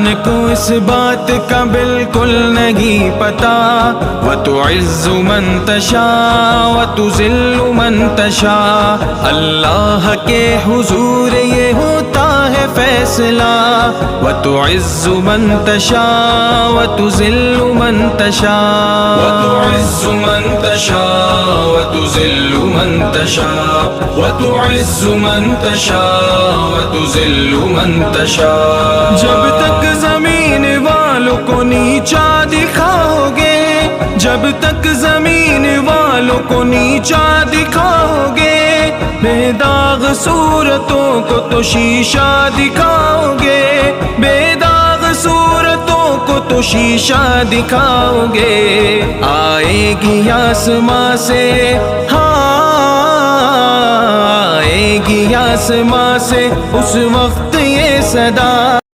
ان کو اس بات کا بالکل نہیں پتا، وَتُعِزُّ مَن تَشَاءُ وَتُذِلُّ مَن تَشَاءُ، اللہ کے حضور یہ ہوتا ہے فیصلہ، وَتُعِزُّ مَن تَشَاءُ وَتُذِلُّ مَن تَشَاءُ، وَتُعِزُّ مَن تَشَاءُ وَتُذِلُّ مَن تَشَاءُ، وَتُعِزُّ مَن تَشَاءُ وَتُذِلُّ مَن تَشَاءُ۔ جب تک زمین والوں کو نیچا دکھاؤ گے، جب تک زمین والوں کو نیچا دکھاؤ گے، بے داغ صورتوں کو تو شیشہ دکھاؤ گے، بے داغ صورتوں کو تو شیشہ دکھاؤ گے، آئے گی آسماں سے، آئے گی آسماں سے اس وقت یہ صدا۔